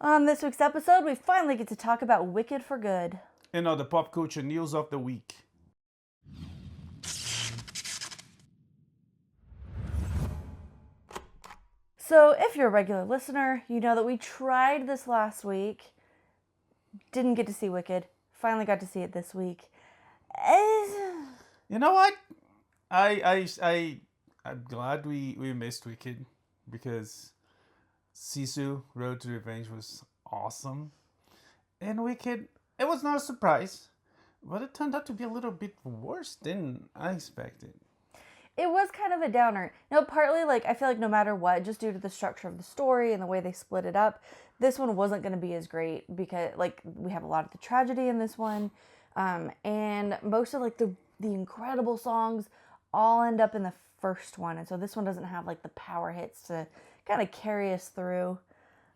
On this week's episode, we finally get to talk about Wicked for Good. And the pop culture news of the week. So, if you're a regular listener, you know that we tried this last week, didn't get to see Wicked, finally got to see it this week. You know what? I'm glad we missed Wicked because Sisu Road to Revenge was awesome. And Wicked, it was not a surprise, but it turned out to be a little bit worse than I expected. It was kind of a downer. Partly, I feel like no matter what, just due to the structure of the story and the way they split it up, this one wasn't going to be as great because, we have a lot of the tragedy in this one. And most of, the incredible songs all end up in the first one. And so this one doesn't have, the power hits to kind of carry us through.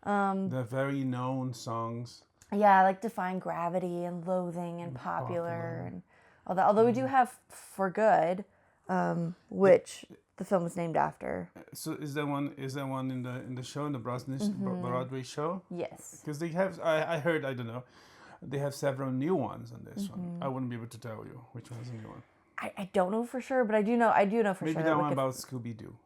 The very known songs. Yeah, like Defying Gravity and Loathing and Popular. And all that. Although we do have For Good, which the film was named after. So is that one in the show, in the Broadway show? Yes. Because they have, I heard, I don't know, they have several new ones on this one. I wouldn't be able to tell you which one's the new one. I don't know for sure, but I do know for Maybe sure. Maybe that one about Scooby-Doo.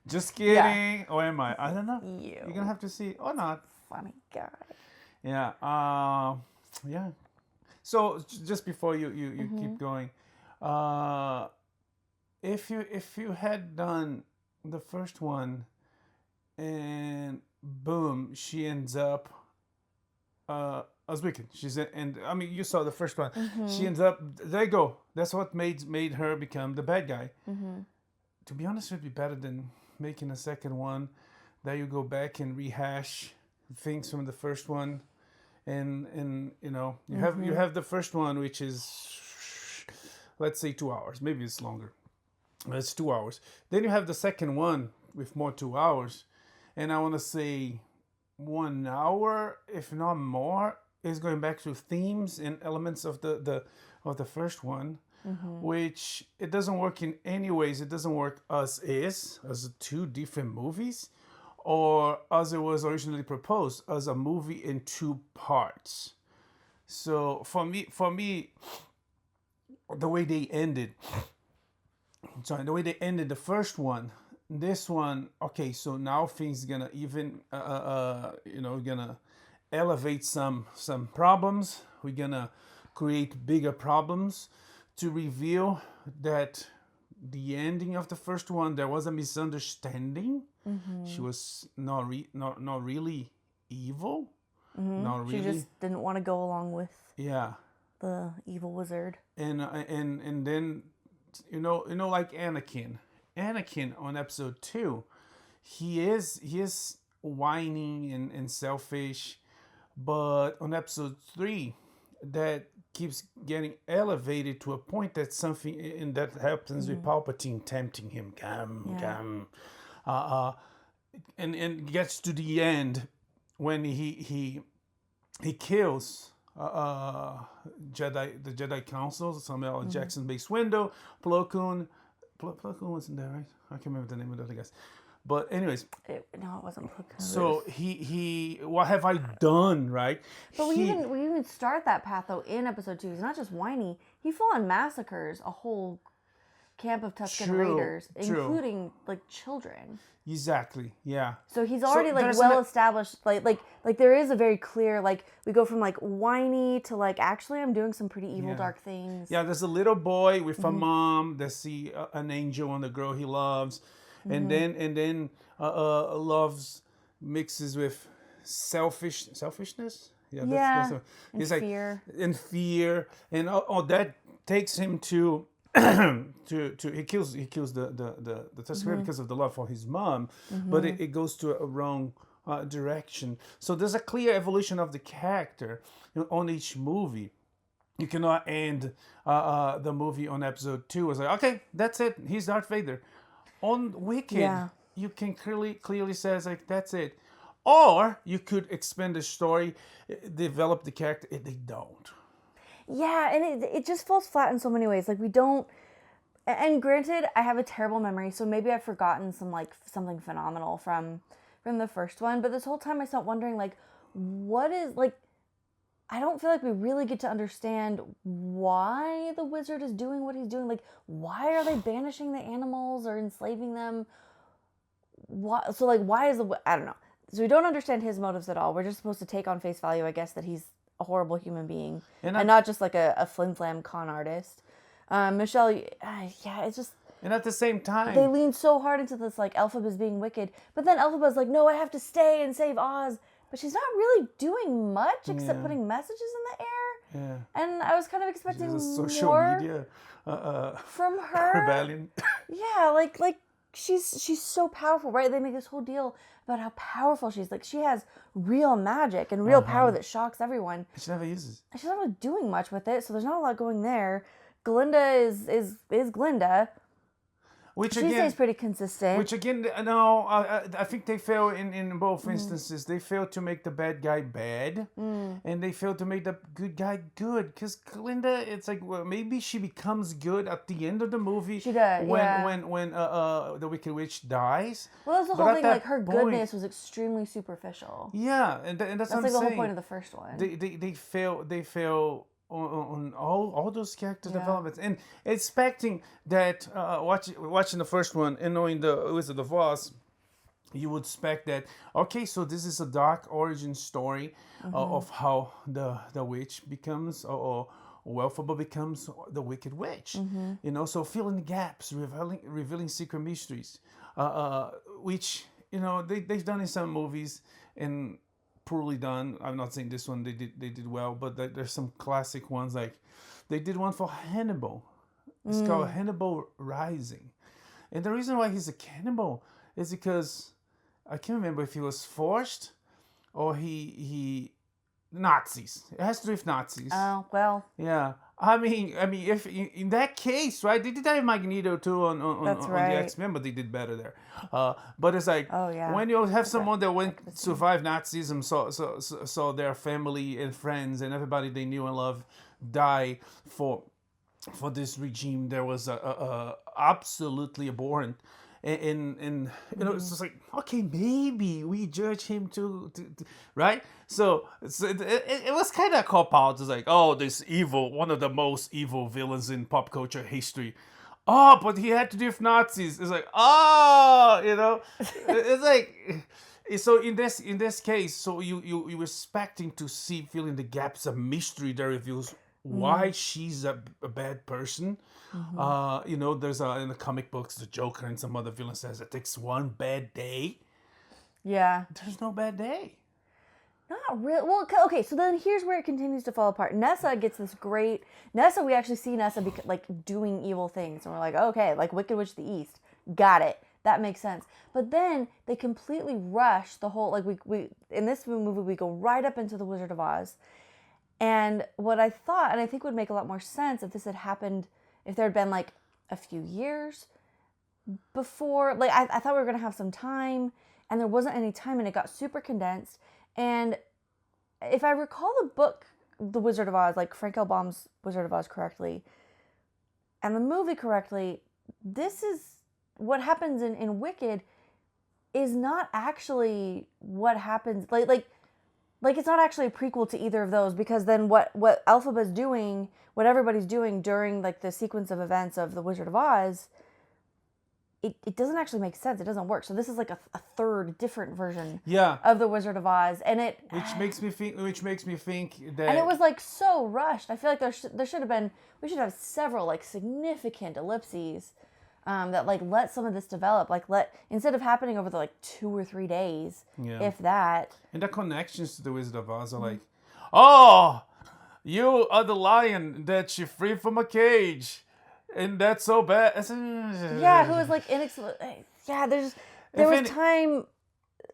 Just kidding. Yeah. Or am I? I don't know. You're going to have to see or not. Funny guy. Yeah. Yeah. So just before you keep going, if you had done the first one and boom, she ends up as Wicked. You saw the first one. She ends up, there you go. That's what made her become the bad guy. To be honest, it would be better than making a second one that you go back and rehash things from the first one. And you have the first one, which is, let's say 2 hours. Maybe it's longer. It's 2 hours. Then you have the second one with more 2 hours. And I want to say 1 hour, if not more, is going back to themes and elements of the first one, which it doesn't work in any ways. It doesn't work as two different movies, or as it was originally proposed, as a movie in 2 parts. So for me, the way they ended the first one, this one, okay, so now things gonna even, gonna elevate some problems. We're gonna create bigger problems to reveal that the ending of the first one, there was a misunderstanding. She was not really evil. Not really. She just didn't want to go along with the evil wizard. And then like Anakin on episode 2, he is whining and selfish, but on episode 3, that keeps getting elevated to a point that something, and that happens with Palpatine tempting him, come, and gets to the end when he kills the Jedi Council, Samuel Jackson Base Window, Plo Koon wasn't there, right? I can't remember the name of the other guys. But anyways, it wasn't Plo Koon. So he what have I done, right? But we even start that path though in episode 2. He's not just whiny. He full on massacres a whole camp of Tusken Raiders, including children. Exactly. Yeah. So he's already well established. Like there is a very clear we go from whiny to actually I'm doing some pretty evil dark things. Yeah. There's a little boy with a mom that see an angel on the girl he loves, and then loves mixes with selfishness. Yeah. That's fear. And fear, and all that takes him to. He kills the Tusken because of the love for his mom, but it goes to a wrong direction. So there's a clear evolution of the character on each movie. You cannot end the movie on episode 2 as okay, that's it. He's Darth Vader. On Wicked, you can clearly says that's it. Or you could expand the story, develop the character. They don't. Yeah, and it just falls flat in so many ways. We don't, and granted, I have a terrible memory, so maybe I've forgotten some something phenomenal from from the first one. But this whole time I start wondering, like, what is, like, I don't feel like we really get to understand why the wizard is doing what he's doing. Like, why are they banishing the animals or enslaving them? Why, so, like, why is I don't know. So we don't understand his motives at all. We're just supposed to take on face value, I guess, that he's a horrible human being. And not just, like, a flim-flam con artist. Michelle, yeah, it's just... And at the same time... They lean so hard into this, like, Elphaba's being wicked. But then Elphaba's like, no, I have to stay and save Oz. But she's not really doing much except putting messages in the air. Yeah. And I was kind of expecting more social media from her. Rebellion. Yeah, like she's so powerful, right? They make this whole deal about how powerful she is. Like, she has real magic and real power that shocks everyone. She never uses. She's not really doing much with it, so there's not a lot going there. Glinda is Glinda. Which she again, stays pretty consistent. Which again, no, I think they fail in both instances. They fail to make the bad guy bad, and they fail to make the good guy good. Because Glinda, it's like, well, maybe she becomes good at the end of the movie. She does, when the Wicked Witch dies. Well, that's the whole thing. Like, her goodness was extremely superficial. Yeah, and that's what I'm like the saying. whole point of the first one. They fail on all those character developments, and expecting that watching the first one and knowing the Wizard of Oz, you would expect that, okay, so this is a dark origin story of how the witch becomes, or Elphaba becomes the Wicked Witch. You know, so filling the gaps, revealing secret mysteries, which, you know, they've done in some movies and poorly done. I'm not saying this one they did well, but there's some classic ones. Like, they did one for Hannibal. It's called Hannibal Rising, and the reason why he's a cannibal is because I can't remember if he was forced or he Nazis. It has to do with Nazis. Oh, well. Yeah. I mean, if in that case, right? They did that in Magneto too on the X-Men, but they did better there. But it's like, when you have someone that survived Nazism, saw their family and friends and everybody they knew and loved die for this regime, there was a absolutely abhorrent. And you know, it's just like, okay, maybe we judge him to right? So it was kind of a cop out. It's like, oh, this evil, one of the most evil villains in pop culture history. Oh, but he had to do with Nazis. It's like, oh, you know, it's like, so in this case, so you expecting to see, filling the gaps of mystery that reveals why she's a bad person. You know, there's in the comic books, the Joker and some other villain says it takes one bad day. Yeah. There's no bad day. Not really. Well, okay, so then here's where it continues to fall apart. Nessa gets this great... we actually see Nessa like doing evil things. And we're like, okay, like Wicked Witch of the East. Got it. That makes sense. But then they completely rush the whole... Like, we in this movie, we go right up into The Wizard of Oz. And what I thought, and I think would make a lot more sense if this had happened... If there had been, like, a few years before... Like, I thought we were going to have some time, and there wasn't any time, and it got super condensed. And if I recall the book, The Wizard of Oz, like Frank L. Baum's Wizard of Oz correctly, and the movie correctly, this is... What happens in Wicked is not actually what happens... Like it's not actually a prequel to either of those, because then what Elphaba's doing, what everybody's doing during, like, the sequence of events of The Wizard of Oz, it doesn't actually make sense. It doesn't work. So this is like a third different version of The Wizard of Oz, and which makes me think that... And it was, like, so rushed. I feel like there should have been... We should have several, like, significant ellipses that, like, let some of this develop. Like, instead of happening over the, like, 2 or 3 days, if that. And the connections to The Wizard of Oz are like, oh, you are the lion that she freed from a cage. And that's so bad. Yeah, who was like yeah, there was time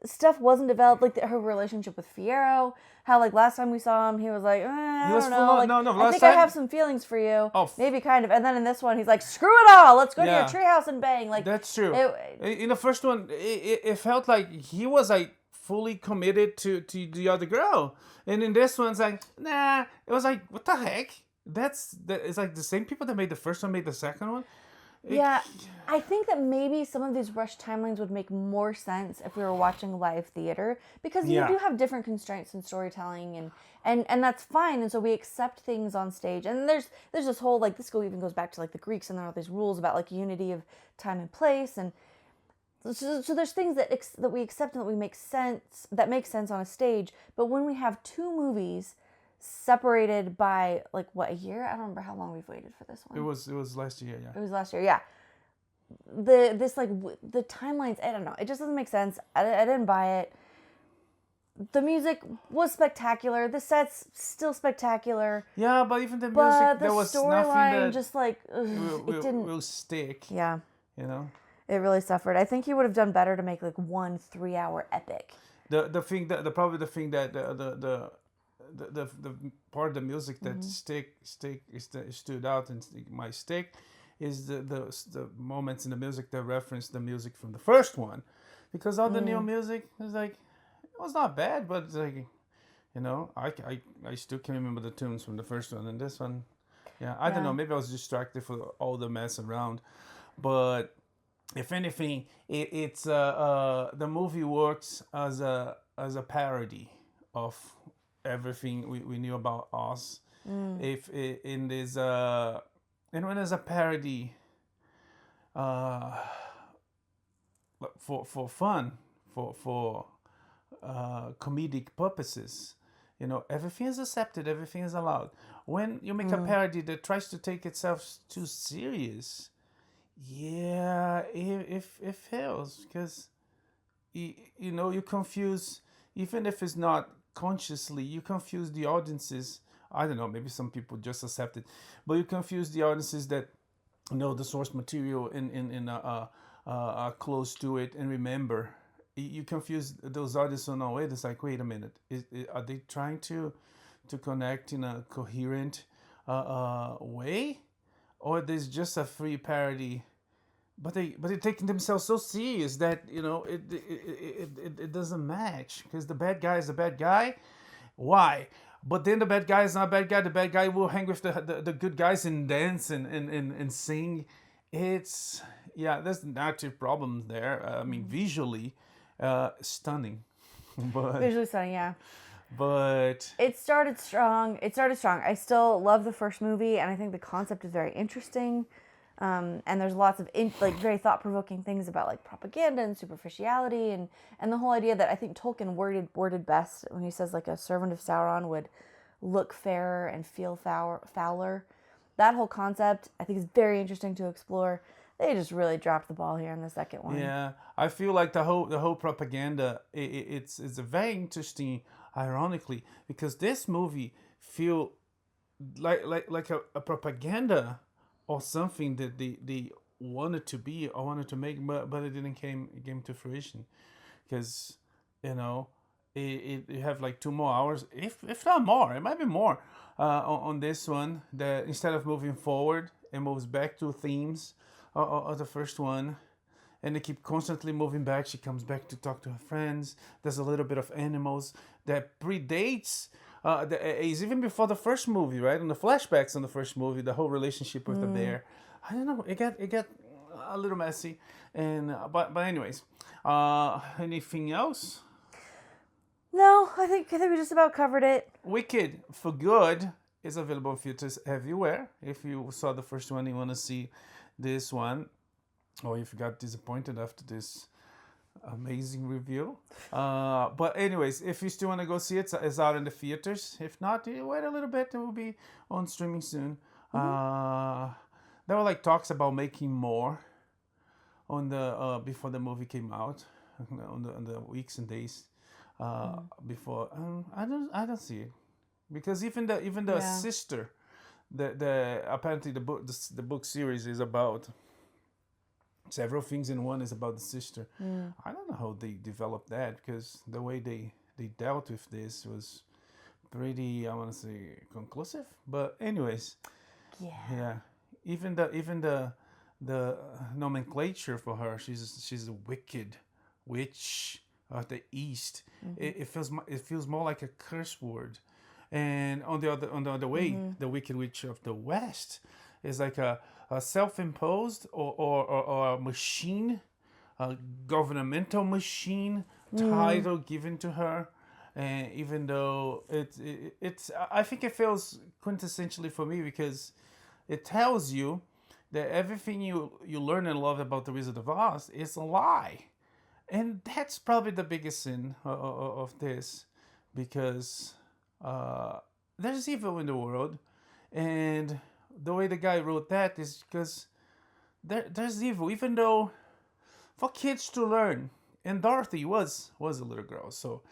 stuff wasn't developed, like her relationship with Fiyero. How, like, last time we saw him, he was like, I don't know. Like, I think I have some feelings for you. Oh, maybe kind of. And then in this one, he's like, screw it all. Let's go to your treehouse and bang. Like, that's true. In the first one, it felt like he was like fully committed to the other girl, and in this one, it's like, nah. It was like, what the heck? It's like the same people that made the first one made the second one. Yeah, I think that maybe some of these rushed timelines would make more sense if we were watching live theater, because you Yeah. do have different constraints in storytelling, and that's fine. And so we accept things on stage. And there's this whole, like, even goes back to like the Greeks, and there are all these rules about like unity of time and place, and so there's things that we accept and that make sense on a stage. But when we have two movies separated by like what, a year? I don't remember how long we've waited for this one. It was last year, yeah. It was last year, yeah. The timelines, I don't know. It just doesn't make sense. I didn't buy it. The music was spectacular. The set's still spectacular. Yeah, but even the music, But the there was nothing storyline that just like it didn't. will stick. Yeah, You know, it really suffered. I think he would have done better to make like 1 3-hour epic. the thing that probably the thing that the part of the music that stood out and might stick is the moments in the music that reference the music from the first one, because all the new music is like, it was not bad, but it's like, you know, I still can remember the tunes from the first one, and this one, yeah, I don't know, maybe I was distracted for all the mess around, but if anything, it's the movie works as a parody of everything we knew about Oz. If in this and when there's a parody for fun, for comedic purposes, you know, everything is accepted, everything is allowed. When you make a parody that tries to take itself too serious, yeah, it fails, because you know, you confuse, even if it's not consciously, you confuse the audiences. I don't know, maybe some people just accept it, but you confuse the audiences that know the source material in close to it and remember. You confuse those audiences in a way that's like, wait a minute, are they trying to connect in a coherent way, or there's just a free parody? But they're taking themselves so serious that, you know, it doesn't match, because the bad guy is the bad guy. Why? But then the bad guy is not a bad guy. The bad guy will hang with the good guys and dance and sing. It's, yeah, there's narrative problems there. I mean, visually stunning. But Visually stunning, yeah. But It started strong. I still love the first movie, and I think the concept is very interesting. And there's lots of very thought-provoking things about like propaganda and superficiality, and the whole idea that I think Tolkien worded best when he says like a servant of Sauron would look fairer and feel fouler. That whole concept I think is very interesting to explore. They just really dropped the ball here in the second one. yeah, I feel like the whole propaganda, it's very interesting, ironically, because this movie feel like a propaganda or something that they wanted to be or wanted to make, but it didn't came to fruition, because, you know, it have like 2 more hours, if not more, it might be more, on this one, that instead of moving forward, it moves back to themes of the first one, and they keep constantly moving back. She comes back to talk to her friends. There's a little bit of animals that predates. Is even before the first movie, right? In the flashbacks in the first movie, the whole relationship with the bear. I don't know. It got a little messy, and but anyways, anything else? No, I think we just about covered it. Wicked for Good is available in theaters everywhere. If you saw the first one, you want to see this one, or if you got disappointed after this amazing review. But anyways, if you still want to go see it, it's out in the theaters. If not, you wait a little bit, it will be on streaming soon. There were like talks about making more on the before the movie came out, on the weeks and days before. I don't see it, because even the sister, the apparently the book series is about several things in one, is about the sister. I don't know how they developed that, because the way they dealt with this was pretty, I want to say, conclusive. But anyways, yeah. Even the nomenclature for her, she's a wicked witch of the East. It feels more like a curse word. And on the other way, the Wicked Witch of the West is like a self-imposed or a machine, a governmental machine title given to her. And even though it's, I think it feels quintessentially for me because it tells you that everything you learn and love about the Wizard of Oz is a lie. And that's probably the biggest sin of this, because there's evil in the world, and the way the guy wrote that is because there's evil, even though for kids to learn. And Dorothy was a little girl, so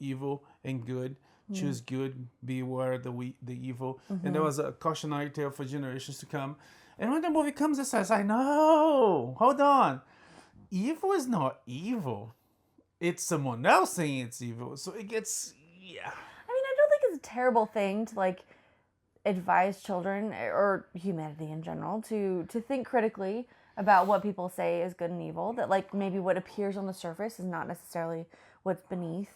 evil and good. Choose good, beware the evil. And there was a cautionary tale for generations to come. And when the movie comes, it says, I know, hold on. Evil is not evil. It's someone else saying it's evil. So it gets, yeah. I mean, I don't think it's a terrible thing to, like, advise children or humanity in general to think critically about what people say is good and evil. That, like, maybe what appears on the surface is not necessarily what's beneath.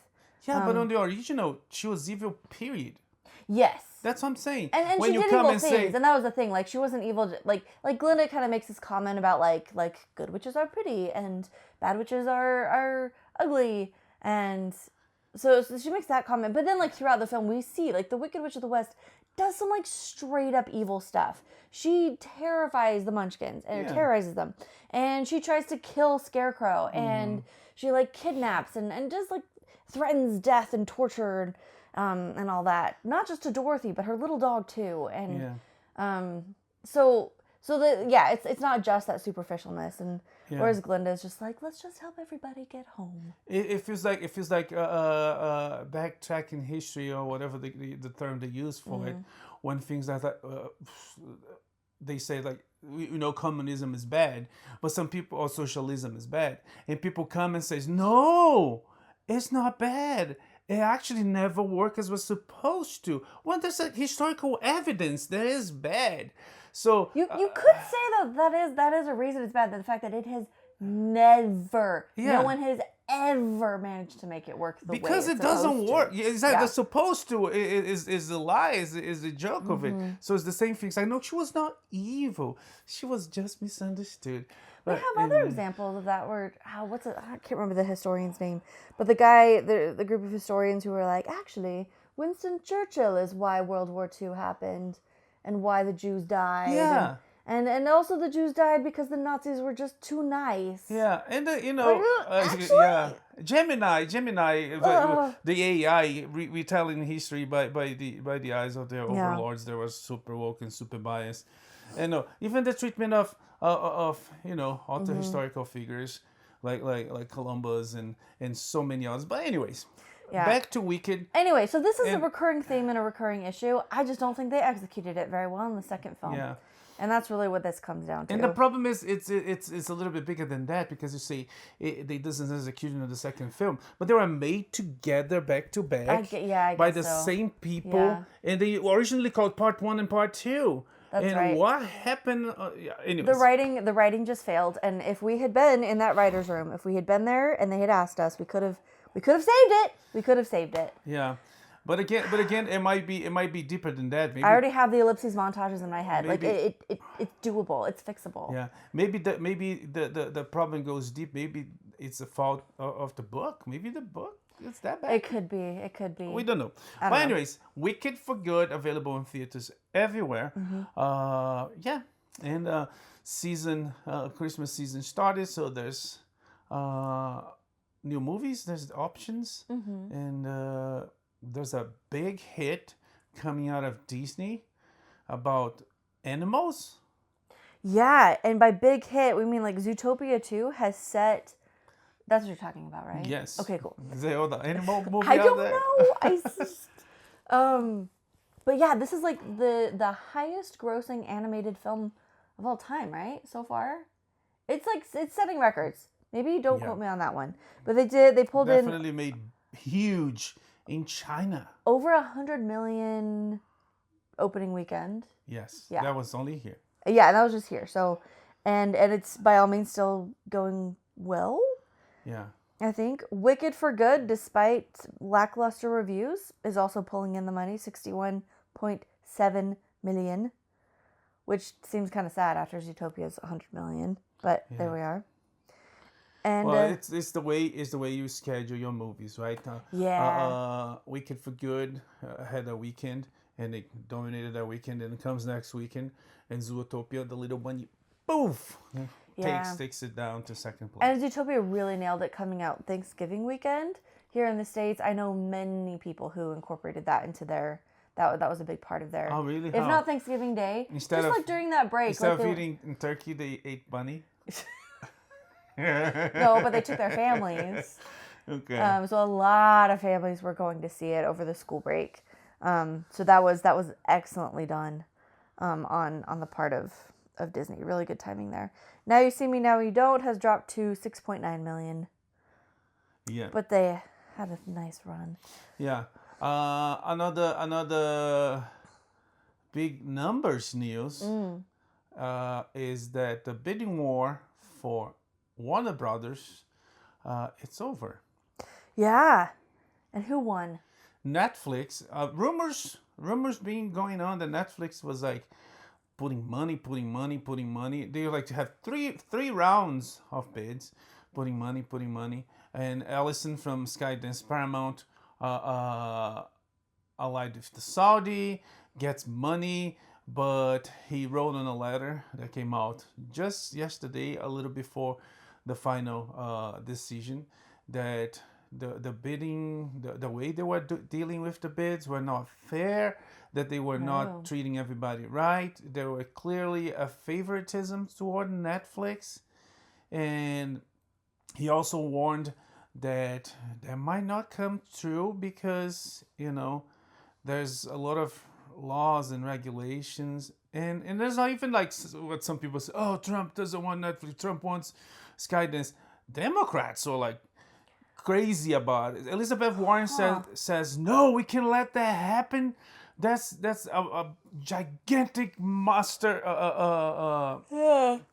Yeah, but on the original, she was evil, period. Yes. That's what I'm saying. And when she you did come evil and things, say, and that was the thing. Like, she wasn't evil. Like Glenda kind of makes this comment about like good witches are pretty and bad witches are ugly, and so she makes that comment. But then, like, throughout the film, we see like the Wicked Witch of the West does some like straight up evil stuff. She terrifies the Munchkins and terrorizes them, and she tries to kill Scarecrow, and she like kidnaps and just like threatens death and torture and all that. Not just to Dorothy, but her little dog too. And it's not just that superficialness. And whereas Glinda's just like, let's just help everybody get home. It feels like backtracking history, or whatever the term they use for it, when things like that, they say like, communism is bad, but some people, or socialism is bad, and people come and says, no, it's not bad. It actually never worked as was supposed to. Well, there's historical evidence that is bad. So you could say that is a reason it's bad. The fact that it has never, no one has ever managed to make it work the way because it's it doesn't work. to. Exactly, they're supposed to. Is the lie? Is the joke of it? So it's the same things. I know she was not evil. She was just misunderstood. We have other examples of that where, I can't remember the historian's name, but the guy, the group of historians who were like, actually, Winston Churchill is why World War II happened and why the Jews died. Yeah. And also the Jews died because the Nazis were just too nice. Yeah, and Gemini, the AI retelling history by the eyes of their overlords. There was super woke and super biased, and even the treatment of other historical figures like Columbus and so many others. But anyways, back to Wicked. Anyway, so this is a recurring theme and a recurring issue. I just don't think they executed it very well in the second film. Yeah. And that's really what this comes down to. And the problem is, it's a little bit bigger than that, because you see, they did this execution of the second film, but they were made together back to back by the same people, and they originally called Part 1 and Part 2. That's right. What happened? Anyways. The writing just failed, and if we had been in that writer's room, if we had been there and they had asked us, we could have saved it. We could have saved it. Yeah. But again, it might be deeper than that. Maybe, I already have the ellipses montages in my head. Like it's doable. It's fixable. Yeah. Maybe the problem goes deep. Maybe it's a fault of the book. Maybe the book is that bad. It could be. We don't know. But anyways, Wicked for Good, available in theaters everywhere. And Christmas season started, so there's new movies. There's options, and. There's a big hit coming out of Disney about animals. Yeah, and by big hit, we mean like Zootoopia 2 has set... That's what you're talking about, right? Yes. Okay, cool. Is there the animal movie I out there? don't know. But yeah, this is like the highest grossing animated film of all time, right? So far. It's setting records. Maybe don't quote me on that one. But they pulled Definitely made huge... in China. Over 100 million opening weekend. Yes. Yeah. That was only here. Yeah, that was just here. So, and it's by all means still going well. Yeah. I think Wicked for Good, despite lackluster reviews, is also pulling in the money, $61.7 million. which seems kind of sad after Zootopia's 100 million. But there we are. And well, it's the way you schedule your movies, right? Weekend for Good had a weekend, and they dominated that weekend, and it comes next weekend, and Zootopia, the little bunny, poof, takes it down to second place. And Zootopia really nailed it coming out Thanksgiving weekend here in the States. I know many people who incorporated that into their. That was a big part of their. Oh, really? If not Thanksgiving Day, instead just like during that break. Instead of eating turkey, they ate bunny. No, but they took their families. Okay. So a lot of families were going to see it over the school break. So that was excellently done, on the part of Disney. Really good timing there. Now You See Me, Now You Don't has dropped to 6.9 million. Yeah. But they had a nice run. Yeah. Another big numbers news is that the bidding war for Warner Brothers, it's over. Yeah. And who won? Netflix. Rumors being going on that Netflix was like putting money. They like to have three rounds of bids, putting money. And Allison from Skydance Paramount, allied with the Saudi, gets money, but he wrote on a letter that came out just yesterday, a little before the final decision, that the bidding, the way they were dealing with the bids were not fair, that they were not treating everybody right. There were clearly a favoritism toward Netflix, and he also warned that that might not come true because, there's a lot of laws and regulations, and there's not even like what some people say, oh, Trump doesn't want Netflix, Trump wants Skydance. Democrats are like crazy about it. Elizabeth Warren says, no, we can let that happen. That's a gigantic monster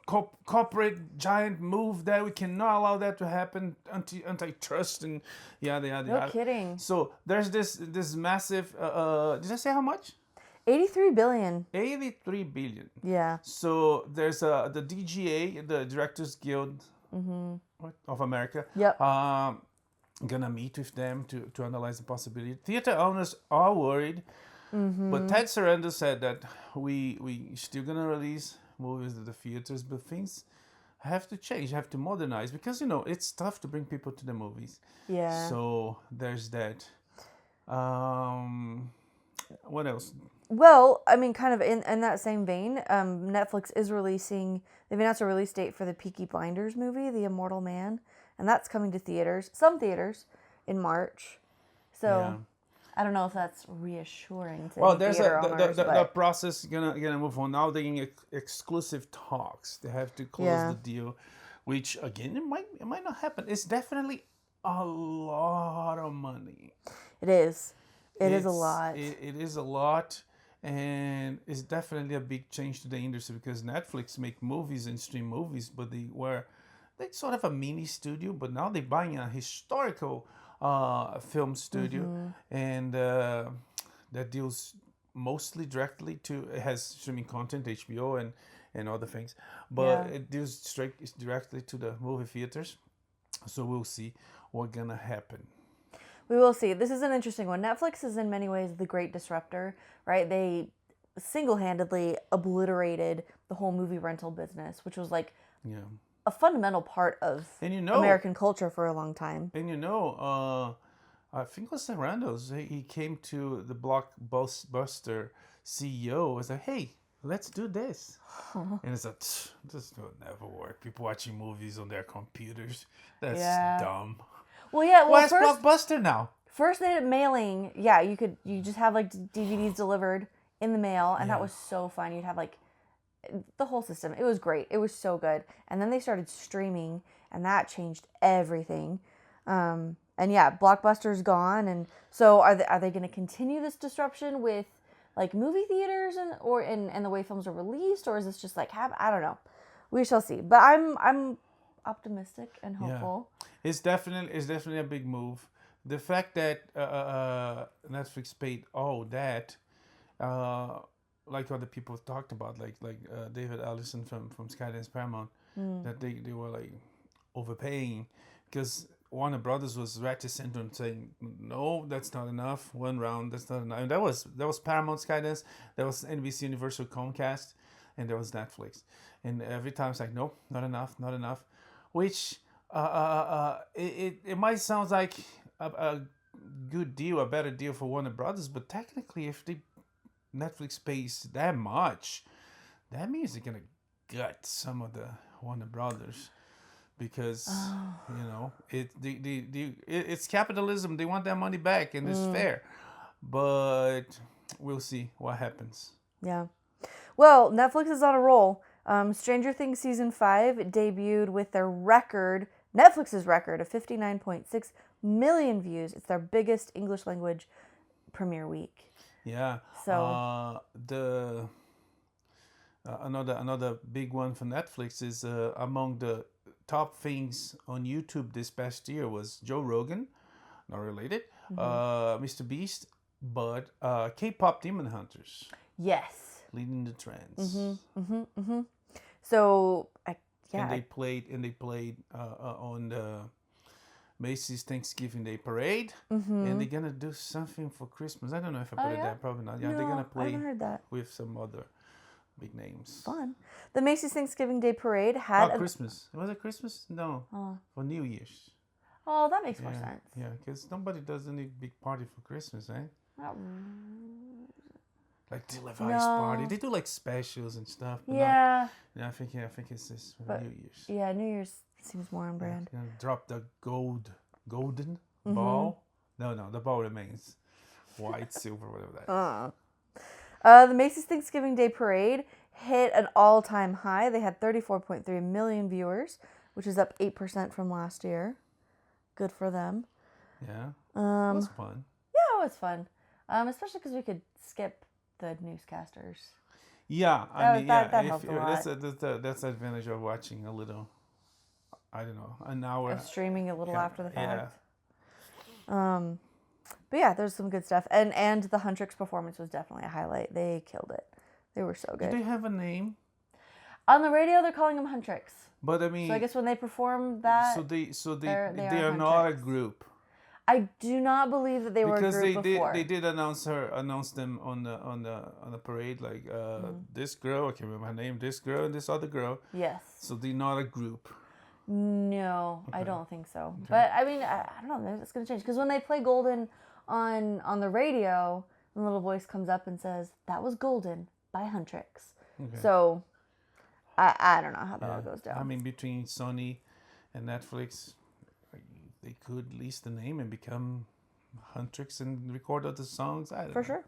corporate giant move that we cannot allow that to happen. Antitrust and yada yada yada. No kidding. So there's this massive. Did I say how much? 83 billion. 83 billion. Yeah. So there's the DGA, the Directors Guild of America. Yep. Gonna meet with them to analyze the possibility. Theater owners are worried. But Ted Sarandos said that we still gonna release movies at the theaters, but things have to change, have to modernize, because it's tough to bring people to the movies. Yeah. So there's that. What else? Well, I mean, kind of in that same vein, Netflix is releasing. They've announced a release date for the Peaky Blinders movie, The Immortal Man, and that's coming to theaters, some theaters, in March. So. Yeah. I don't know if that's reassuring to there's theater owners, the process gonna move on. Now they're in exclusive talks. They have to close the deal, which again it might not happen. It's definitely a lot of money. It is. It is a lot. It is a lot, and it's definitely a big change to the industry because Netflix make movies and stream movies, but they sort of a mini studio, but now they're buying a historical film studio, and that deals mostly directly to, it has streaming content, HBO and other things, but it deals directly to the movie theaters. So we'll see what's gonna happen. We will see. This is an interesting one. Netflix is in many ways the great disruptor, right? They single-handedly obliterated the whole movie rental business, which was like a fundamental part of American culture for a long time. And I think it was Sarandos. He came to the Blockbuster CEO. Was like, "Hey, let's do this," and it's like, "This will never work. People watching movies on their computers. That's dumb." Well, yeah. Well, where's Blockbuster now? First, they had mailing. Yeah, you just have like DVDs delivered in the mail, and that was so fun. You'd have like the whole system. It was great. It was so good. And then they started streaming, and that changed everything. And Blockbuster's gone. And so are they going to continue this disruption with like movie theaters and the way films are released, or is this just like I don't know. We shall see. But I'm optimistic and hopeful. Yeah. It's definitely a big move. The fact that Netflix paid all that. like other people talked about, like David Allison from Skydance Paramount, that they were like overpaying because Warner Brothers was reticent on saying no, that's not enough. One round, that's not enough. And that was Paramount Skydance, that was NBC Universal Comcast, and there was Netflix. And every time it's like no, not enough. Which it might sound like a good deal, a better deal for Warner Brothers, but technically, if Netflix pays that much, that means they're gonna gut some of the Warner Brothers, because it's capitalism. They want their money back, and it's fair. But we'll see what happens. Yeah. Well, Netflix is on a roll. Stranger Things season 5 debuted with Netflix's record of 59.6 million views. It's their biggest English language premiere week. Yeah. So another big one for Netflix is among the top things on YouTube this past year was Joe Rogan, not related, Mr. Beast, but K-pop Demon Hunters. Yes. Leading the trends. So And they played on the Macys Thanksgiving Day Parade, and they're gonna do something for Christmas. I don't know if I put it there, probably not. Yeah, No, they're gonna I play haven't heard that. with some other big names. Fun. The Macys Thanksgiving Day Parade had Christmas. Was it Christmas? No, for New Year's. Oh, that makes more sense. Yeah, because nobody does any big party for Christmas, eh? Like televised party. They do like specials and stuff. But Yeah. I think it's this for New Year's. Yeah, New Year's seems more on brand. Yeah, drop the golden ball. No, the ball remains white, silver, whatever that is. The Macys Thanksgiving Day Parade hit an all-time high. They had 34.3 million viewers, which is up 8% from last year. Good for them. Yeah. It was fun. Yeah, it was fun. Especially because we could skip the newscasters. Yeah, That helped a lot. That's the advantage of watching a little, I don't know, an hour. Of streaming a little after the fact. But yeah, there's some good stuff. And the Huntrix performance was definitely a highlight. They killed it. They were so good. Do they have a name? On the radio, they're calling them Huntrix. But I mean, So I guess when they perform that, so they they are are not a Huntrix. group. I do not believe that they were a Because group before. they did announce them on the parade, like this girl, I can't remember her name, this girl and this other girl. Yes. So they're not a group. No, I don't think so. Okay. But I mean, I don't know. Maybe it's gonna change because when they play Golden on the radio, the little voice comes up and says, "That was Golden by Huntrix." Okay. So I don't know how that all goes down. I mean, between Sony and Netflix, they could lease the name and become Huntrix and record other songs. I don't know. Sure.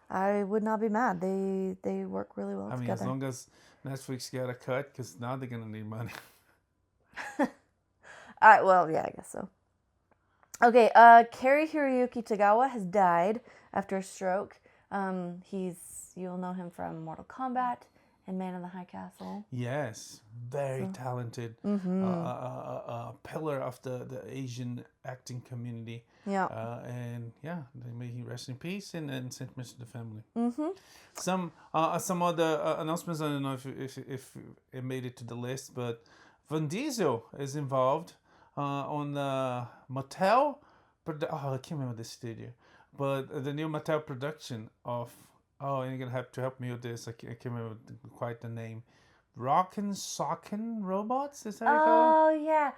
I would not be mad. They work really well together. I mean, as long as Netflix get a cut, because now they're gonna need money. Well, yeah, I guess so. Okay, Cary-Hiroyuki Tagawa has died after a stroke. You'll know him from Mortal Kombat and Man in the High Castle. Yes, very talented. Pillar of the Asian acting community. Yeah. And yeah, may he rest in peace and sentiments to the family. Some other announcements. I don't know if it made it to the list, but Vin Diesel is involved on the Mattel. I can't remember the studio, but the new Mattel production of. Oh, and you're gonna have to help me with this. I can't remember quite the name. Rockin' Sockin' Robots? Is that it called? Oh yeah,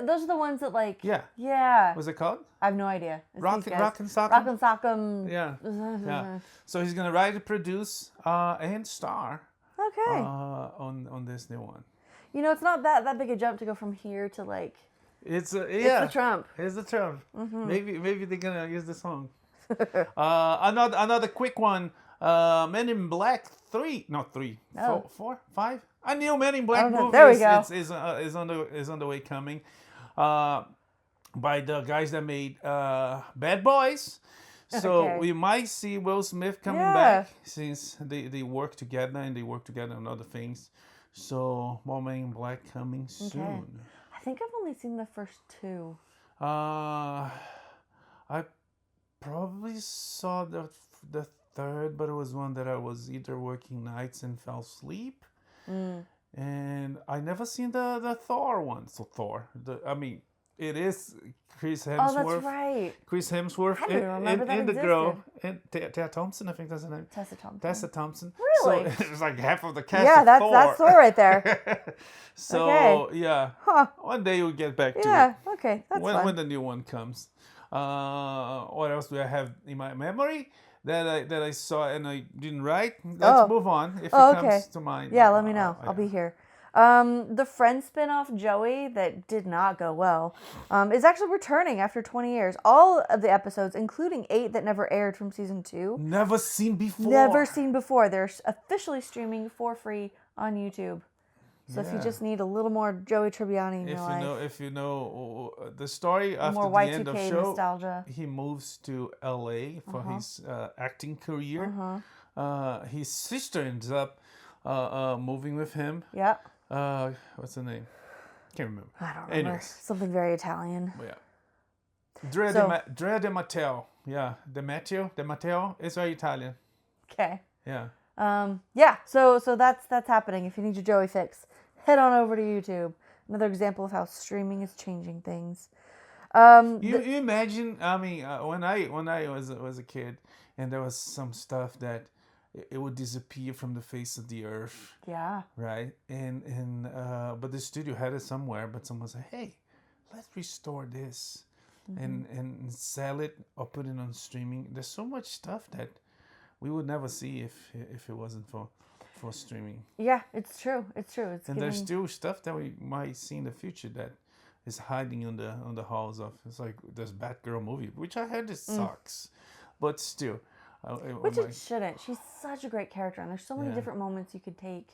those are the ones that like. Yeah. What's it called? I have no idea. Rockin' Sock'em. Rockin' Sock'em. Yeah. So he's gonna write, produce, and star. Okay. On this new one. You know, it's not that big a jump to go from here to like. It's the Trump. It's the Trump. Maybe they're gonna use the song. Another quick one. Men in Black 3, not 3, 4, 5. A new Men in Black movie there we go. is on the way coming. By the guys that made Bad Boys. So we might see Will Smith coming back since they work together and they work together on other things. So more Men in Black coming soon. I think I've only seen the first 2. I probably saw the third, but it was one that I was either working nights and fell asleep. And I never seen the Thor one. So Thor, it is Chris Hemsworth. Oh, that's right. Chris Hemsworth I didn't remember that and the existed. girl, and Tessa Thompson, I think that's her name. Tessa Thompson. So Really? it was like half of the cast. Yeah, of that's Thor right there. So Okay. yeah, Huh. one day we'll get back to Yeah. it Okay. That's fun. when the new one comes. What else do I have in my memory that I saw and I didn't write? Let's move on if it comes to mind. Yeah, let me know. I'll be here. The Friends spinoff, Joey, that did not go well, is actually returning after 20 years. All of the episodes, including 8 that never aired from season 2. Never seen before. Never seen before. They're officially streaming for free on YouTube. So if you just need a little more Joey Tribbiani in your life. If you know the story after more the Y2K end of the show, nostalgia. he moves to LA for his acting career. His sister ends up moving with him. Yeah. What's her name? Can't remember. I don't remember. Anyways. Something very Italian. Yeah. Drea de Matteo. Yeah. De Matteo is very Italian. Okay. Yeah. Yeah. So that's happening. If you need your Joey fix, head on over to YouTube. Another example of how streaming is changing things. You imagine? I mean, when I was a kid, and there was some stuff that it would disappear from the face of the earth. Yeah. Right. And but the studio had it somewhere. But someone said, "Hey, let's restore this, and sell it or put it on streaming." There's so much stuff that we would never see if it wasn't for streaming. Yeah, it's true. It's there's still stuff that we might see in the future that is hiding on the halls of. It's like this Batgirl movie, which I heard sucks, but still. Which it shouldn't. She's such a great character, and there's so many different moments you could take.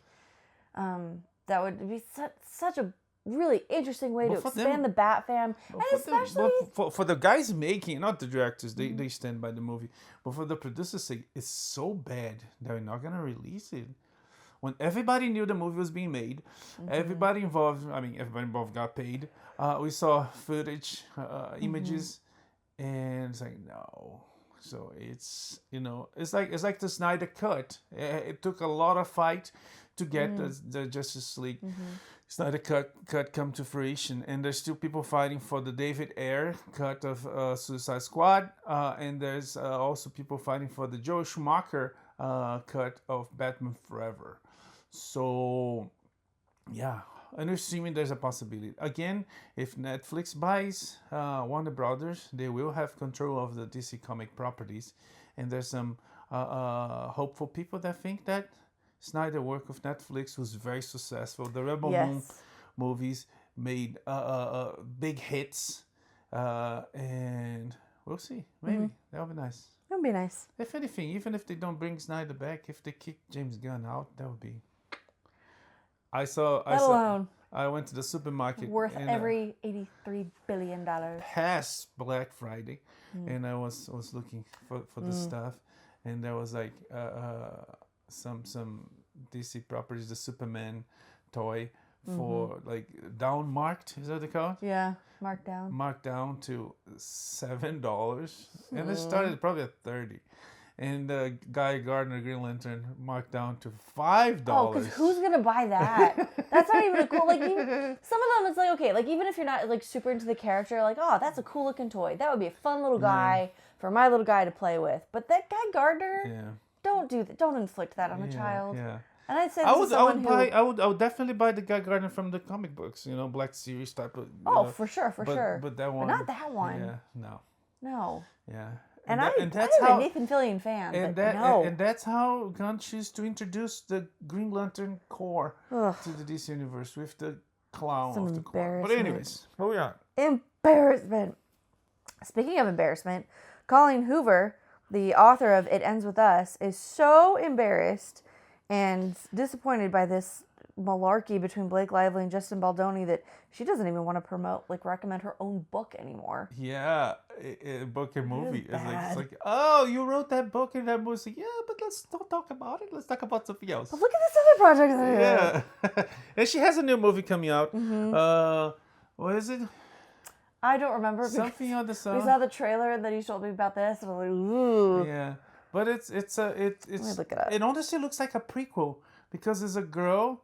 That would be such a really interesting way to expand the Bat fam, and especially for the guys making, not the directors, they stand by the movie, but for the producers' sake, it's so bad that we're not gonna release it. When everybody knew the movie was being made, everybody involved got paid. We saw footage, images, and it's like no. So it's it's like the Snyder Cut. It took a lot of fight to get the Justice League Snyder cut come to fruition, and there's still people fighting for the David Ayer cut of Suicide Squad, and there's also people fighting for the Joel Schumacher cut of Batman Forever. So yeah. And assuming there's a possibility. Again, if Netflix buys Warner Brothers, they will have control of the DC comic properties. And there's some hopeful people that think that Snyder work with Netflix was very successful. The Rebel Moon movies made big hits. And we'll see. Maybe. That would be nice. That would be nice. If anything, even if they don't bring Snyder back, if they kick James Gunn out, that would be... I went to the supermarket. Worth every $83 billion. Past Black Friday. And I was looking for the stuff. And there was like some DC properties, the Superman toy for like down marked, is that what they call it? Yeah, marked down. Marked down to $7. And it started probably at $30. And the Guy Gardner Green Lantern marked down to $5. Oh, because who's gonna buy that? That's not even a cool. Like even, some of them, it's like okay, like even if you're not like super into the character, like oh, that's a cool looking toy. That would be a fun little guy for my little guy to play with. But that Guy Gardner, don't do that. Don't inflict that on a child. Yeah. And I'd say I would definitely buy the Guy Gardner from the comic books. Black Series type of. For sure. But that one. But not that one. Yeah. No. Yeah. And that's I'm a Nathan Fillion fan. And that's how Gunn chose to introduce the Green Lantern Corps to the DC universe with the clown of the Corps. But anyways, where we at? Embarrassment. Speaking of embarrassment, Colleen Hoover, the author of It Ends With Us, is so embarrassed and disappointed by this malarkey between Blake Lively and Justin Baldoni that she doesn't even want to recommend her own book anymore. Yeah, a book and movie. It's like, oh, you wrote that book and that movie. Yeah, but let's don't talk about it. Let's talk about something else. But look at this other project. Yeah. And she has a new movie coming out. What is it? I don't remember. Something on the song. We saw the trailer and then you told me about this and I'm like, ooh. Yeah. But it's Let me look it up. it honestly looks like a prequel because there's a girl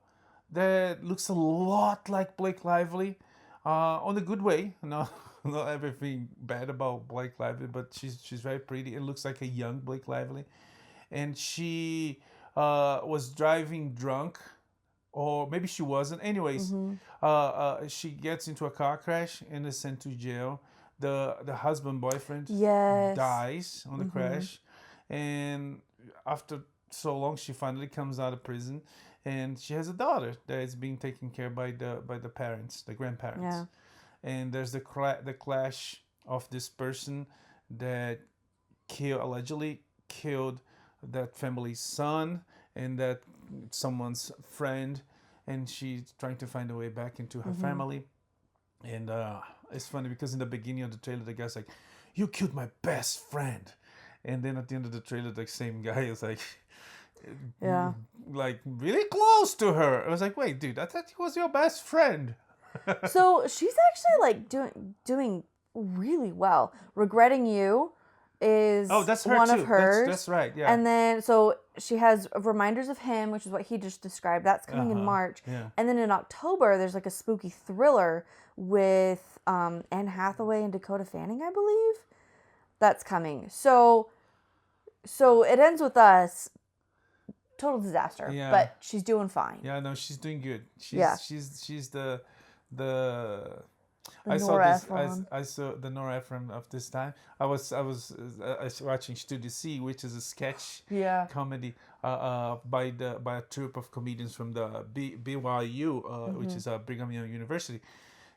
that looks a lot like Blake Lively, on a good way. No, not everything bad about Blake Lively, but she's very pretty. It looks like a young Blake Lively, and she was driving drunk, or maybe she wasn't. Anyways, she gets into a car crash and is sent to jail. The husband boyfriend dies on the crash, and after so long, she finally comes out of prison, and she has a daughter that is being taken care by the parents, the grandparents. Yeah. And there's the clash of this person that allegedly killed that family's son and that someone's friend, and she's trying to find a way back into her family. And it's funny because in the beginning of the trailer, the guy's like, "You killed my best friend," and then at the end of the trailer, the same guy is like, like really close to her. I was like, "Wait, dude, I thought he was your best friend." So she's actually like doing really well. Regretting You is that's her one too. of hers. That's right. Yeah. And then so she has Reminders of Him, which is what he just described. That's coming in March. Yeah. And then in October, there's like a spooky thriller with Anne Hathaway and Dakota Fanning, I believe. That's coming. So it ends with us. Total disaster. Yeah. But she's doing fine. Yeah, no, she's doing good. She's the I saw Nora this. Ephron. I saw the Nora Ephron of this time. I was watching Studio C, which is a sketch comedy by a troupe of comedians from the BYU, which is Brigham Young University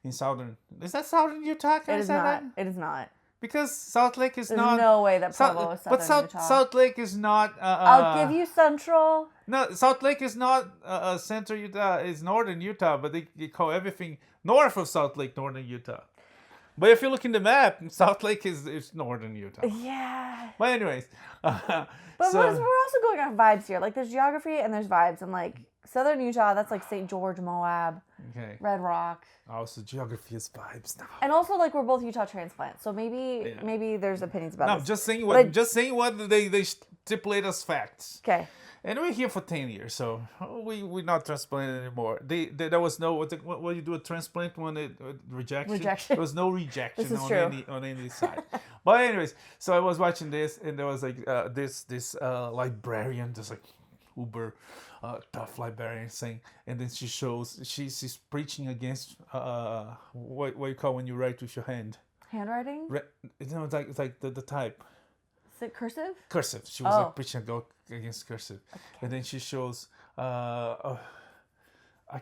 in southern. Is that southern Utah? It is not. It is not. Because Salt Lake is There's not. no way that Provo is southern Utah. Salt Lake is not. I'll give you Central. No, Salt Lake is not central Utah. It's northern Utah, but they call everything north of Salt Lake northern Utah. But if you look in the map, Salt Lake is northern Utah. Yeah. But anyways, But we're also going on vibes here. Like there's geography and there's vibes. And like southern Utah, that's like St. George, Moab, Red Rock. Also, geography is vibes now. And also, like we're both Utah transplants, so maybe there's opinions about No, this. I'm just saying what they stipulate as facts. Okay. And we're here for 10 years, so we're not transplanted anymore. There was no what you do a transplant when it rejection. There was no rejection on any side. But anyways, so I was watching this, and there was like this librarian, this like uber tough librarian saying, and then she's preaching against what you call when you write with your hand. Handwriting? It's like the type. Is it cursive? Cursive. She was like preaching against cursive. Okay. And then she shows, I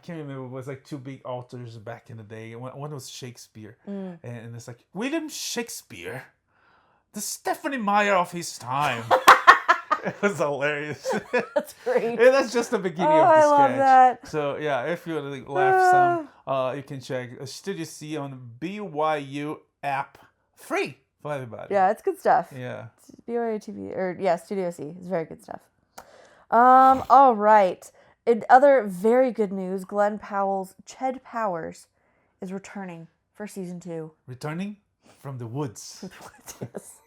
can't remember, it was like two big altars back in the day. One was Shakespeare. And it's like, William Shakespeare, the Stephanie Meyer of his time. It was hilarious. That's great. And that's just the beginning of the sketch. I love that. So yeah, if you want to laugh some, you can check Studio C on BYU app, free for everybody. Yeah, it's good stuff. Yeah. BYU TV, or yeah, Studio C is very good stuff. All right. In other very good news, Glen Powell's Ched Powers is returning for season 2. Returning? From the woods. Yes.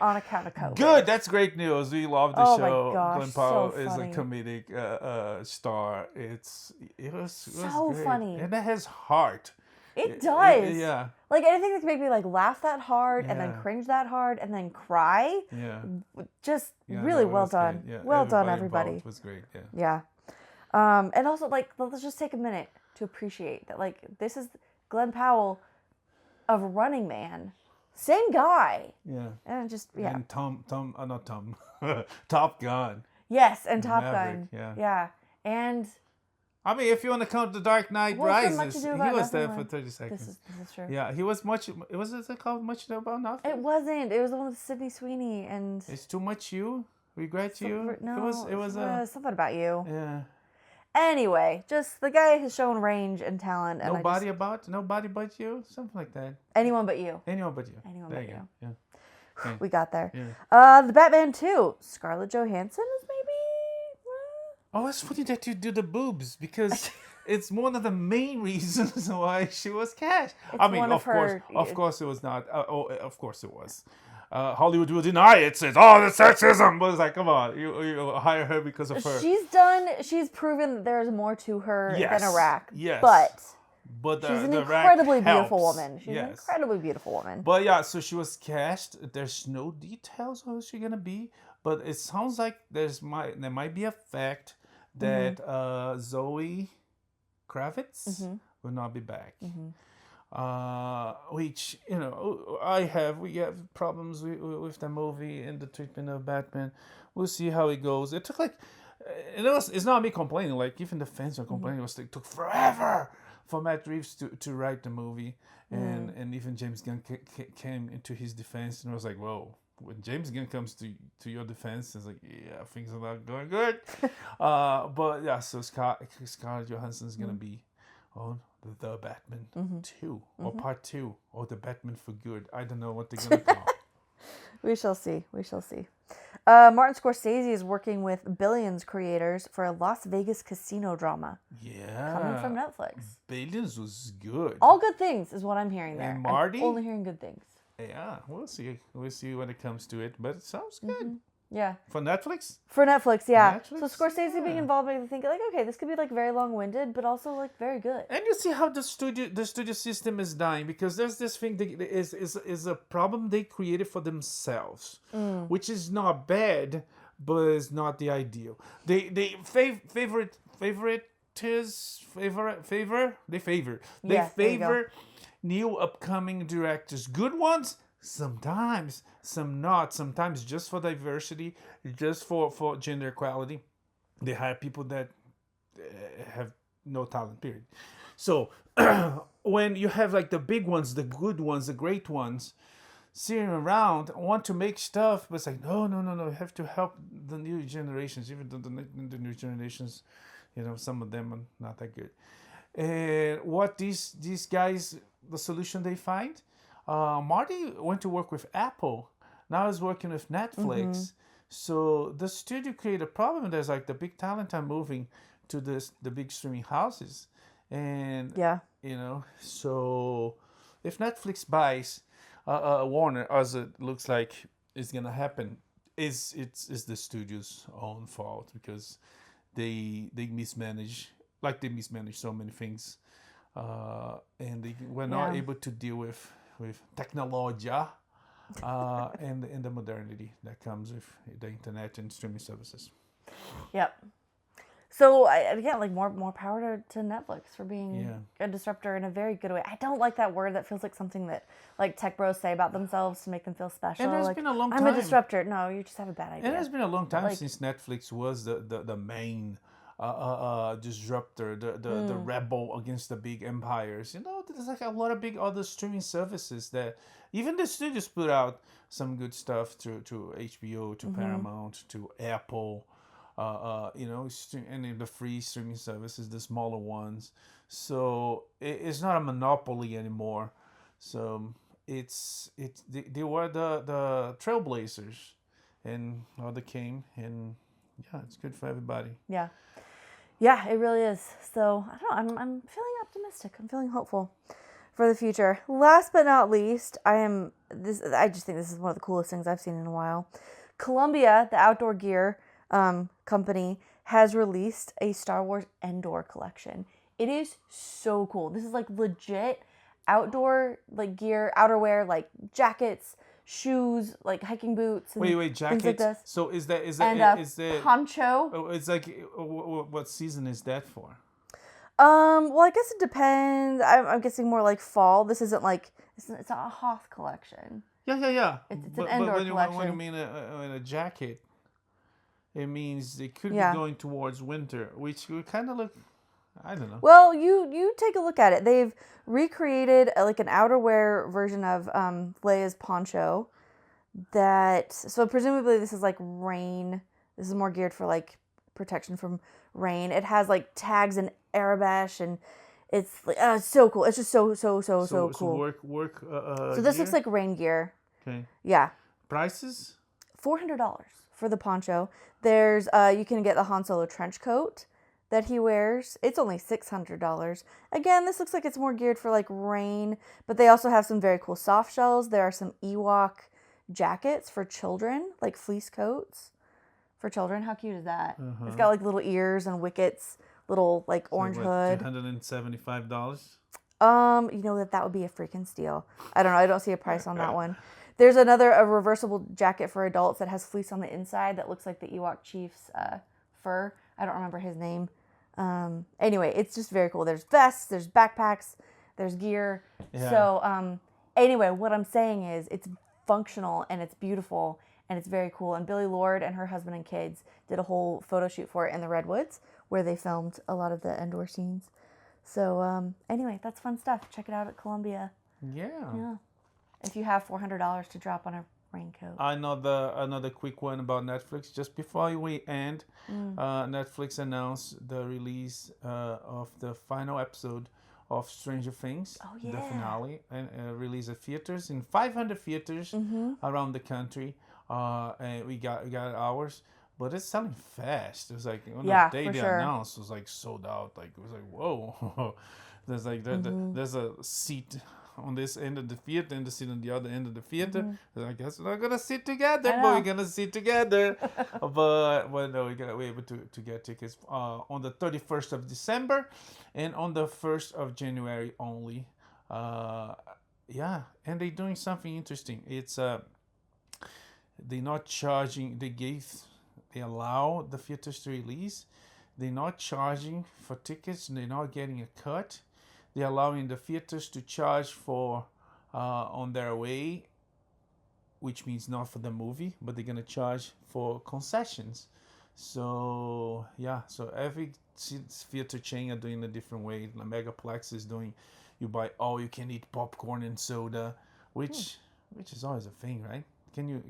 On account of COVID. Good, that's great news. We love the show. My gosh, Glen Powell so is funny. a comedic star. It was so great. funny. And it has heart. It does. Yeah. Like anything that can make me like laugh that hard and then cringe that hard and then cry. Yeah. Just really well done. Yeah. Well done, everybody. It was great. Yeah. Yeah. And also like let's just take a minute to appreciate that like this is Glen Powell of Running Man. Same guy. Yeah. And just And not Tom. Top Gun. Yes, and Top Gun. Yeah. Yeah. And I mean, if you want to count The Dark Knight Rises, he was there for 30 seconds. This is true. Yeah, he was much. Was it called Much Ado About Nothing? It wasn't. It was the one with Sydney Sweeney and. It's Too Much You. Regret You. No, it was something about you. Yeah. Anyway, just the guy has shown range and talent. And Nobody but you, something like that. Anyone but you. Anyone but you. Anyone there but you. Yeah. Okay. We got there. Yeah. The Batman 2. Scarlett Johansson is maybe. Oh, it's funny that you do the boobs because it's one of the main reasons why she was cast. I mean, of course it was not. Of course it was. Hollywood will deny it. Says, "Oh, the sexism." But it's like, come on, you hire her because of her. She's proven that there's more to her Yes. than Iraq. Yes. But she's an incredibly beautiful woman. She's an Yes. incredibly beautiful woman. But yeah, so she was cast. There's no details on who she's gonna be, but it sounds like there might be a fact that Zoe Kravitz will not be back. Which we have problems with the movie and the treatment of Batman. We'll see how it goes. It took it's not me complaining. Like even the fans are complaining. It took forever for Matt Reeves to write the movie, and even James Gunn came into his defense, and I was like, whoa. When James Gunn comes to your defense, it's like, yeah, things are not going good. But yeah, so Scarlett Johansson is gonna be on the Batman 2 or Part 2 or the Batman for Good. I don't know what they're gonna call. We shall see. Martin Scorsese is working with Billions creators for a Las Vegas casino drama. Yeah. Coming from Netflix. Billions was good. All good things is what I'm hearing there. And Marty? I'm only hearing good things. Yeah, we'll see. We'll see when it comes to it. But it sounds good. Yeah. For Netflix? For Netflix, yeah. Netflix? So Scorsese being involved, I think like, okay, this could be like very long-winded, but also like very good. And you see how the studio system is dying, because there's this thing that is a problem they created for themselves, which is not bad, but it's not the ideal. They favor new upcoming directors, good ones. Sometimes, some not. Sometimes just for diversity, just for gender equality, they hire people that have no talent, period. So when you have like the big ones, the good ones, the great ones, sitting around, want to make stuff, but it's like, no, you have to help the new generations, even though the new generations, some of them are not that good. And what these guys, the solution they find, Marty went to work with Apple. Now he's working with Netflix. So the studio created a problem. There's like the big talent are moving to the big streaming houses, and so if Netflix buys Warner, as it looks like is gonna happen, it's the studio's own fault, because they mismanage, like they mismanage so many things, and they were not able to deal with technology and the modernity that comes with the internet and streaming services. Yep. So again, like more power to Netflix for being a disruptor in a very good way. I don't like that word. That feels like something that like tech bros say about themselves to make them feel special. And it's been a long time. I'm a disruptor. No, you just have a bad idea. And it's been a long time since Netflix was the main disruptor, the rebel against the big empires. There's like a lot of big other streaming services that even the studios put out some good stuff to HBO, to Paramount, to Apple, and in the free streaming services, the smaller ones. So it's not a monopoly anymore. So they were the trailblazers, and other came, and it's good for everybody. Yeah, it really is. So I don't know. I'm feeling optimistic. I'm feeling hopeful for the future. Last but not least, I just think this is one of the coolest things I've seen in a while. Columbia, the outdoor gear company, has released a Star Wars Endor collection. It is so cool. This is like legit outdoor like gear, outerwear, like jackets, shoes, like hiking boots. And wait, jackets. Like this. So is that poncho? Oh, it's like, what season is that for? Well, I guess it depends. I'm guessing more like fall. This isn't like it's not a Hoth collection. Yeah. It's an Endor collection. When you mean a jacket, it means it could be going towards winter, which would kind of look, I don't know. Well, you take a look at it. They've recreated like an outerwear version of Leia's poncho. So presumably this is like rain. This is more geared for like protection from rain. It has like tags in Arabic, and it's like so cool. It's just so cool. So work. So this looks like rain gear. Okay. Yeah. Prices? $400 for the poncho. There's you can get the Han Solo trench coat that he wears. It's only $600. Again, this looks like it's more geared for like rain, but they also have some very cool soft shells. There are some Ewok jackets for children, like fleece coats for children. How cute is that? Uh-huh. It's got like little ears and wickets, little like orange hood. $275. You know that would be a freaking steal. I don't know. I don't see a price on that one. There's a reversible jacket for adults that has fleece on the inside that looks like the Ewok chief's fur. I don't remember his name. Anyway, it's just very cool. There's vests, there's backpacks, there's gear. Yeah. So anyway, what I'm saying is it's functional and it's beautiful and it's very cool. And Billie Lourd and her husband and kids did a whole photo shoot for it in the Redwoods where they filmed a lot of the indoor scenes. So anyway, that's fun stuff. Check it out at Columbia. Yeah. If you have $400 to drop on a raincoat. Another quick one about Netflix. Just before we end, Netflix announced the release of the final episode of Stranger Things, the finale, and released at theaters in 500 theaters around the country. And we got ours, but it's selling fast. It was like on the day they announced, it was like sold out. Like it was like whoa. There's like there's a seat on this end of the theater and the seat on the other end of the theater. I guess we're not gonna sit together, but we're gonna sit together. but no, we're able to get tickets on the 31st of December and on the 1st of January only. And they're doing something interesting. It's they're not charging. They allow the theaters to release. They're not charging for tickets. They're not getting a cut. They're allowing the theaters to charge for on their way, which means not for the movie, but they're gonna charge for concessions. So every theater chain are doing a different way. The Megaplex is doing, you buy all you can eat popcorn and soda, which is always a thing, right? Can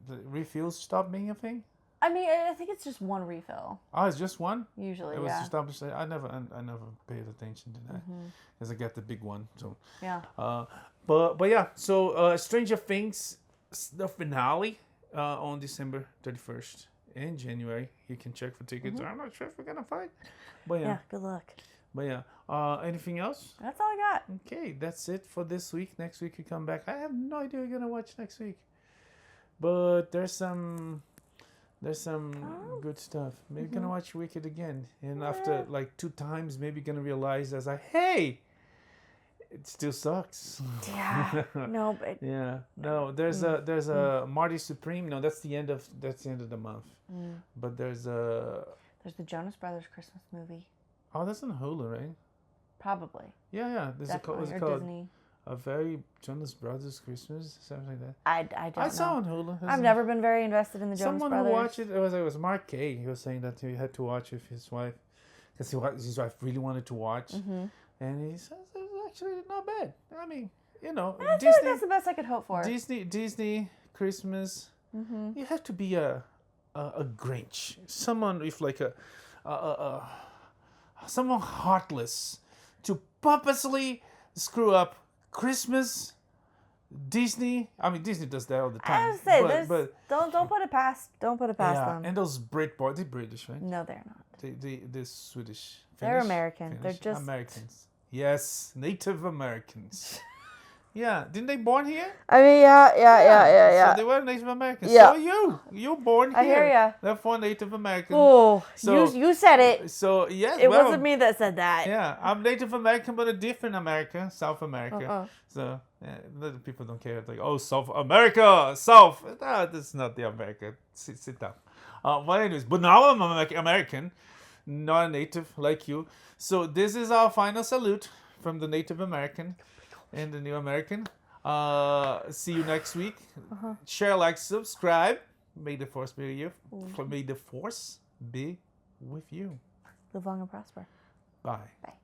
the refills stop being a thing? I mean, I think it's just one refill. Oh, it's just one? Usually, it was established. I never paid attention to that because I got the big one. So but yeah. So Stranger Things, the finale on December 31st in January. You can check for tickets. I'm not sure if we're gonna find. But yeah, good luck. But yeah. Anything else? That's all I got. Okay, that's it for this week. Next week we come back. I have no idea what we're gonna watch next week, but there's some good stuff. Maybe gonna watch Wicked again, and after like 2 times, maybe gonna realize hey, it still sucks. Yeah. No, but no. There's a Marty Supreme. No, that's the end of the month. But there's the Jonas Brothers Christmas movie. Oh, that's on Hulu, right? Probably. Yeah. There's Definitely. a called Disney. A Very Jonas Brothers Christmas, something like that. I don't know. I saw on Hulu. I've never been very invested in the Jonas Brothers. Someone who watched it, it was Mark Kay. He was saying that he had to watch with his wife because his wife really wanted to watch, and he says it's actually not bad. I mean, I feel like that's the best I could hope for. Disney Christmas. You have to be a Grinch, someone with like someone heartless to purposely screw up Christmas, Disney. I mean, Disney does that all the time. I was say, but don't put it past them. And those Britboys, they're British, right? No, they're not. They're Swedish. They're American. Finnish? They're just Americans. Yes, Native Americans. Yeah, didn't they born here? I mean, yeah. So they were Native Americans. Yeah. So you born here. I hear ya. Therefore, Native American. Oh, so, you said it. So yes, it wasn't me that said that. Yeah, I'm Native American, but a different America, South America. So the people don't care. It's like, oh, South America, South. No, that's not the America. Sit down. But anyways, but now I'm American, not a Native like you. So this is our final salute from the Native American and the New American. See you next week. Share, like, subscribe. May the force be with you. May the force be with you. Live long and prosper. Bye. Bye.